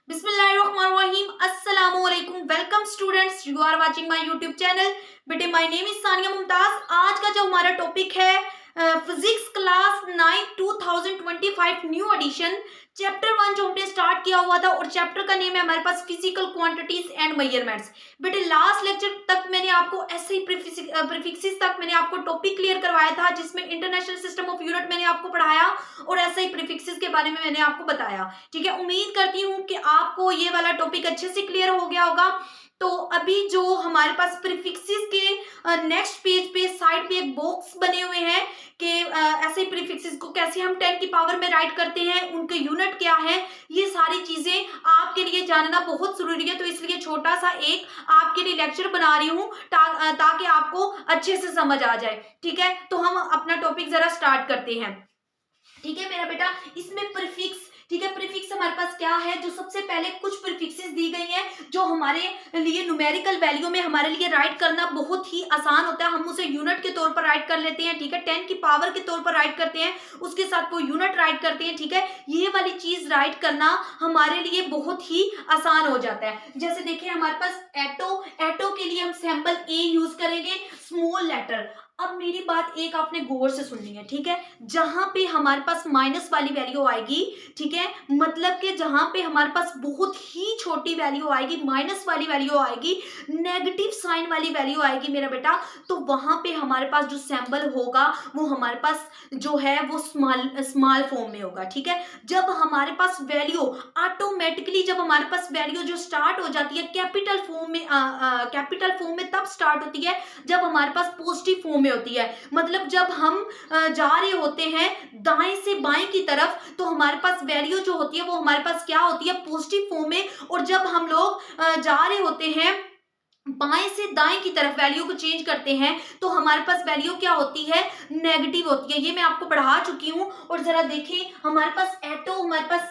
बिस्मिल्लाहिर्रहमानिर्रहीम अस्सलामुअलैकुम। Welcome students, you are watching my YouTube channel. बेटे my name is Sania Mumtaz. आज का जो हमारा टॉपिक है physics class 9 2025 new edition chapter 1 जो हमने स्टार्ट किया हुआ था, और चैप्टर का नेम है हमारे पास फिजिकल क्वांटिटीज एंड मेजरमेंट्स। बेटे लास्ट लेक्चर तक मैंने आपको ऐसे ही प्रीफिक्सेस तक मैंने आपको टॉपिक क्लियर करवाया था, जिसमें इंटरनेशनल सिस्टम ऑफ यूनिट मैंने आपको पढ़ाया और ऐसे ही प्रीफिक्सेस के बारे में मैंने आपको बताया। ठीक है, उम्मीद करती हूँ कि आपको ये वाला टॉपिक अच्छे से क्लियर हो गया होगा। तो अभी जो हमारे पास प्रीफिक्सेस के नेक्स्ट पेज पे साइड पे एक बॉक्स बने हुए हैं कि ऐसे प्रीफिक्सेस को कैसे हम 10 की पावर में राइट करते हैं, उनके यूनिट क्या है, ये सारी चीजें आपके लिए जानना बहुत जरूरी है। तो इसलिए छोटा सा एक आपके लिए लेक्चर बना रही हूँ ताकि आपको अच्छे से समझ आ जाए। ठीक है, तो हम अपना टॉपिक जरा स्टार्ट करते हैं। ठीक है मेरा बेटा, इसमें प्रीफिक्स, ठीक है, प्रीफिक्स हमारे पास क्या है, जो सबसे पहले कुछ प्रीफिक्सेस दी गई हैं जो हमारे लिए न्यूमेरिकल वैल्यू में हमारे लिए राइट करना बहुत ही आसान होता है। हम उसे यूनिट के तौर पर राइट कर लेते हैं। ठीक है, 10 की पावर के तौर पर राइट करते हैं, उसके साथ वो यूनिट राइट करते हैं। ठीक है, ये वाली चीज राइट करना हमारे लिए बहुत ही आसान हो जाता है। जैसे देखिए हमारे पास एटो के लिए हम सैंपल ए यूज करेंगे, स्मॉल लेटर। अब मेरी बात एक आपने गौर से सुननी है। ठीक है, जहां पे हमारे पास माइनस वाली वैल्यू आएगी, ठीक है, मतलब कि जहां पे हमारे पास बहुत ही छोटी वैल्यू आएगी, माइनस वाली वैल्यू आएगी, नेगेटिव साइन वाली वैल्यू आएगी मेरा बेटा, तो वहां पे हमारे पास जो सिंबल होगा वो हमारे पास जो है वो स्मॉल फॉर्म में होगा। ठीक है, जब हमारे पास वैल्यू ऑटोमेटिकली, जब हमारे पास वैल्यू जो स्टार्ट हो जाती है कैपिटल फॉर्म में तब स्टार्ट होती है जब हमारे पास पॉजिटिव फॉर्म में होती है। मतलब जब हम जा रहे होते हैं दाएं से बाएं की तरफ, तो हमारे पास वैल्यू जो होती है वो हमारे पास क्या होती है, पॉजिटिव फॉर्म में। और जब हम लोग जा रहे होते हैं बाएं से दाएं की तरफ, वैल्यू को चेंज करते हैं, तो हमारे पास वैल्यू क्या होती है, नेगेटिव होती है। ये मैं आपको पढ़ा चुकी हूं। और जरा देखें हमारे पास एटो हमारे पास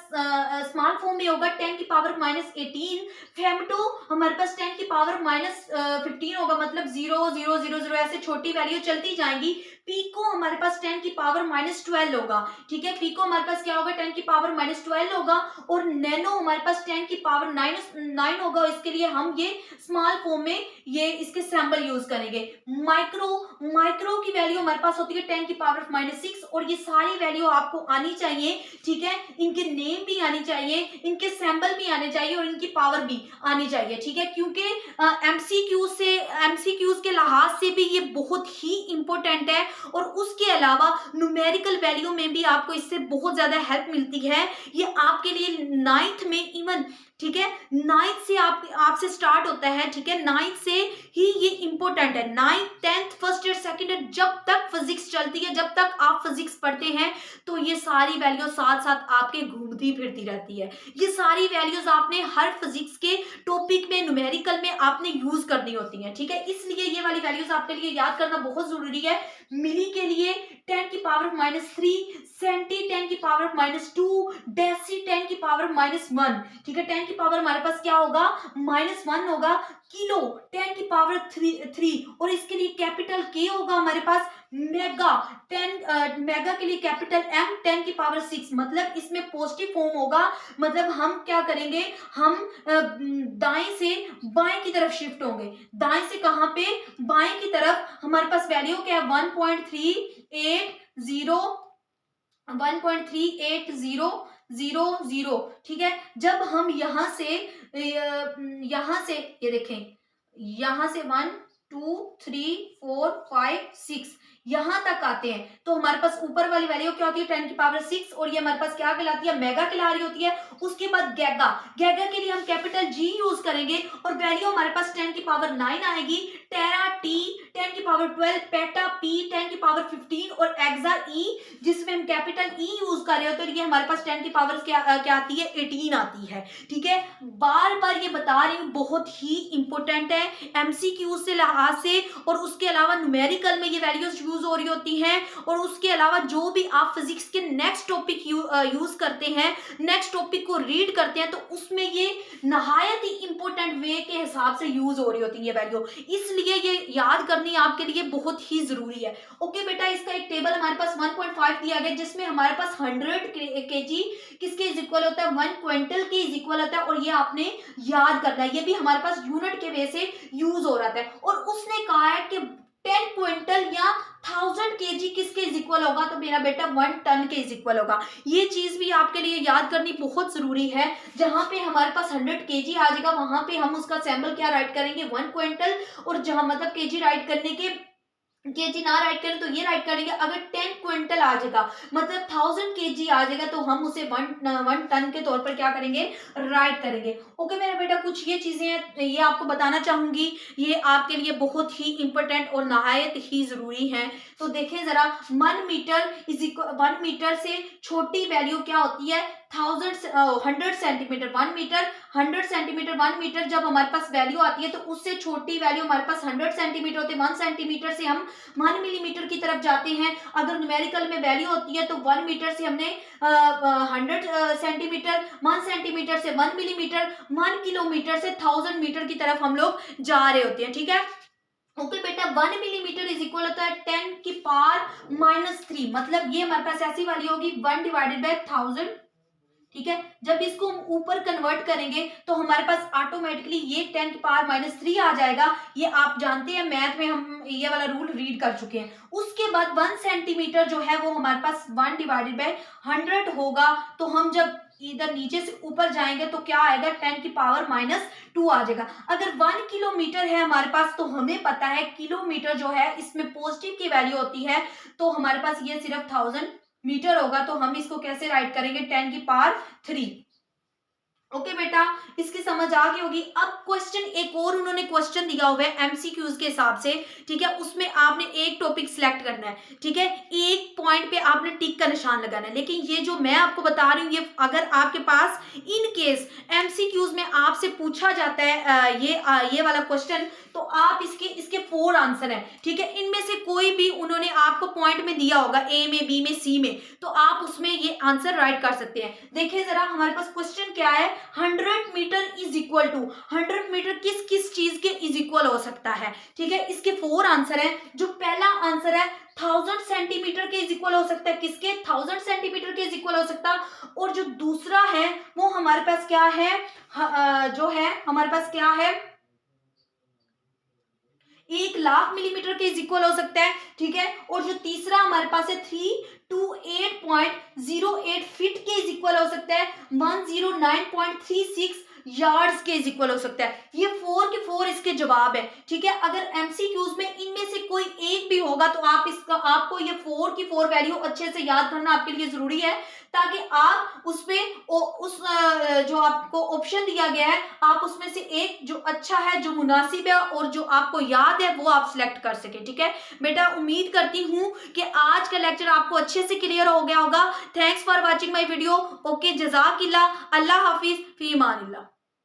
स्मॉल फॉर्म में होगा 10 की पावर -18, फेमटो हमारे पास 10 की पावर -15 होगा, मतलब 0 0 0 0 ऐसे छोटी वैल्यू चलती जाएंगी। पीको हमारे पास 10 की पावर -12 होगा। ठीक है, पीको हमारे पास क्या होगा, 10 की पावर -12 होगा। और नैनो हमारे पास 10 की पावर 9 होगा। इसके लिए हम ये स्मॉल फॉर्म में ये इसके सैंपल यूज करेंगे। माइक्रो की वैल्यू हमारे पास होती है 10 की पावर -6, और ये सारी वैल्यू आपको आनी चाहिए। ठीक है, इनके नेम भी आनी चाहिए, इनके सैंपल भी आने चाहिए, और इनकी पावर भी आनी चाहिए। ठीक है, क्योंकि एमसीक्यूज के लिहाज से भी ये बहुत ही इंपॉर्टेंट है, और उसके अलावा न्यूमेरिकल वैल्यू में भी आपको इससे बहुत ज्यादा हेल्प मिलती है। ये आपके लिए 9th में इवन, ठीक है, 9th से आपसे स्टार्ट होता है। ठीक है, 9th से ही ये इंपॉर्टेंट है। 9th 10th first year second year जब तक फिजिक्स चलती है, जब तक आप फिजिक्स पढ़ते हैं, तो ये सारी वैल्यू साथ साथ आपके घूमती फिरती रहती है। ये सारी वैल्यूज आपने हर फिजिक्स के टॉपिक में, न्यूमेरिकल में आपने यूज करनी होती है। ठीक है, इसलिए ये वाली वैल्यूज आपके लिए याद करना बहुत जरूरी है। मिली के लिए 10 की पावर -3, सेंटी 10 की पावर -2, डेसी 10 की पावर -1। ठीक है, 10 की पावर हमारे पास क्या होगा, -1 होगा। किलो 10 की पावर 3, और इसके लिए कैपिटल के होगा हमारे पास। मेगा 10 मेगा के लिए कैपिटल एम 10 की पावर 6, मतलब इसमें पॉजिटिव फॉर्म होगा। मतलब हम क्या करेंगे, हम दाएं से बाएं की तरफ शिफ्ट होंगे। दाएं से कहां पे, बाएं की तरफ। हमारे पास वैल्यू क्या है, 1.38000। ठीक है, जब हम यहां से ये देखें, यहां से 1 2 3 4 5 6 यहां तक आते हैं, तो हमारे पास ऊपर वाली वैल्यू क्या होती है, 10 की पावर 6, और ये हमारे पास क्या कहलाती है, मेगा कहला रही होती है। उसके बाद गैगा के लिए हम कैपिटल जी यूज करेंगे, और वैल्यू हमारे पास 10 की पावर 9 आएगी। टेरा टी 10 की पावर 12, पेटा पी 10 की पावर 15, और एक्सा ई जिसमें हम कैपिटल ई यूज कर रहे हो, तो ये हमारे पास 10 की पावर क्या आती है, 18 आती है। ठीक है, बार बार ये बता रही हूँ, बहुत ही इंपॉर्टेंट है एमसीक्यू से लिहाज से, और उसके अलावा न्यूमेरिकल में ये वैल्यूज यूज हो रही होती हैं। और उसके अलावा जो भी आप फिजिक्स के नेक्स्ट टॉपिक यूज करते हैं, नेक्स्ट टॉपिक को रीड करते हैं, तो उसमें ये नहायत ही इंपॉर्टेंट वे के हिसाब से यूज हो रही होती है ये वैल्यू। इसलिए इसीलिए ये याद करनी आपके लिए बहुत ही जरूरी है। ओके बेटा, इसका एक टेबल हमारे पास 1.5 दिया गया जिसमें हमारे पास 100 केजी किसके इज इक्वल होता है, 1 क्विंटल के इज इक्वल होता है, और ये आपने याद करना है। ये भी हमारे पास यूनिट के वे से यूज हो रहा था, और उसने कहा है कि 10 क्विंटल या 1000 केजी किसके इज इक्वल होगा, तो मेरा बेटा 1 टन के इज इक्वल होगा। ये चीज भी आपके लिए याद करनी बहुत जरूरी है। जहां पे हमारे पास 100 केजी आ जाएगा वहां पे हम उसका सैंपल क्या राइट करेंगे, 1 क्विंटल, और जहां मतलब केजी राइट करने के केजी ना राइट करें तो ये राइट करेंगे। अगर 10 क्विंटल आ जाएगा मतलब 1000 केजी आ जाएगा तो हम उसे 1 टन के तौर पर क्या करेंगे, राइट करेंगे। ओके मेरा बेटा, कुछ ये चीजें हैं ये आपको बताना चाहूंगी, ये आपके लिए बहुत ही इंपॉर्टेंट और नहायत ही जरूरी है। तो देखें जरा, 1 मीटर इज इक्वल, 1 मीटर से छोटी वैल्यू क्या होती है, 100 सेंटीमीटर। 1 मीटर 100 सेंटीमीटर, 1 मीटर जब हमारे पास वैल्यू आती है तो उससे छोटी वैल्यू हमारे पास 100 सेंटीमीटर होती है। 1 सेंटीमीटर से हम 1 मिलीमीटर की तरफ जाते हैं। अगर न्यूमेरिकल में वैल्यू होती है तो 1 मीटर से हमने 100 सेंटीमीटर, 1 सेंटीमीटर से 1 मिलीमीटर, 1 किलोमीटर से 1000 मीटर की तरफ हम लोग जा रहे होते हैं। ठीक है, ओके बेटा, 1 मिलीमीटर इज इक्वल होता है 10 की पावर -3, मतलब ये हमारे पास ऐसी वाली होगी 1 डिवाइडेड बाय 1000। ठीक है, जब इसको हम ऊपर कन्वर्ट करेंगे तो हमारे पास ऑटोमेटिकली ये 10 की पावर -3 आ जाएगा। ये आप जानते हैं, मैथ में हम ये वाला रूल रीड कर चुके हैं। उसके बाद 1 सेंटीमीटर जो है वो हमारे पास 1 डिवाइडेड बाय 100 होगा। तो हम जब इधर नीचे से ऊपर जाएंगे तो क्या आएगा, 10 की पावर -2 आ जाएगा। अगर 1 किलोमीटर है हमारे पास तो हमें पता है किलोमीटर जो है इसमें पॉजिटिव की वैल्यू होती है, तो हमारे पास ये सिर्फ 1000 मीटर होगा। तो हम इसको कैसे राइट करेंगे, 10 की पावर 3। ओके बेटा, इसकी समझ आ गई होगी। अब क्वेश्चन एक और उन्होंने क्वेश्चन दिया हुआ है एमसीक्यूज के हिसाब से। ठीक है, उसमें आपने एक टॉपिक सिलेक्ट करना है। ठीक है, एक पॉइंट पे आपने टिक का निशान लगाना है। लेकिन ये जो मैं आपको बता रही हूँ, ये अगर आपके पास इन केस एमसीक्यूज में आपसे पूछा जाता है ये वाला क्वेश्चन, तो आप इसके 4 आंसर हैं। ठीक है, इनमें से कोई भी उन्होंने आपको पॉइंट में दिया होगा, ए में, बी में, सी में, तो आप उसमें ये आंसर राइट कर सकते हैं। देखिए जरा, हमारे पास क्वेश्चन क्या है, 100 metre is equal to, 100 metre किस किस चीज के इज इक्वल हो सकता है। ठीक है, इसके 4 आंसर हैं। जो पहला आंसर है 1000 सेंटीमीटर के इज इक्वल हो सकता है, किसके, 1000 सेंटीमीटर के इज इक्वल हो सकता है। और जो दूसरा है वो हमारे पास क्या है, जो है हमारे पास क्या है, 1,00,000 मिलीमीटर के इज इक्वल हो सकता है। ठीक है, और जो तीसरा हमारे पास है 328.08 फीट के इज इक्वल हो सकता है, 109.36 यार्ड्स के इज इक्वल हो सकता है। ये 4 के 4 इसके जवाब है। ठीक है, अगर एमसीक्यूज में इनमें से कोई एक भी होगा तो आपको ये 4 की 4 वैल्यू अच्छे से याद करना आपके लिए जरूरी है, ताकि आप उस पे जो आपको ऑप्शन दिया गया है आप उसमें से एक जो अच्छा है, जो मुनासिब है और जो आपको याद है वो आप सिलेक्ट कर सके। ठीक है बेटा, उम्मीद करती हूँ कि आज का लेक्चर आपको अच्छे से क्लियर हो गया होगा। Thanks for watching my video. Okay, जज़ाकिल्लाह, अल्लाह हाफिज, फी अमानिल्लाह।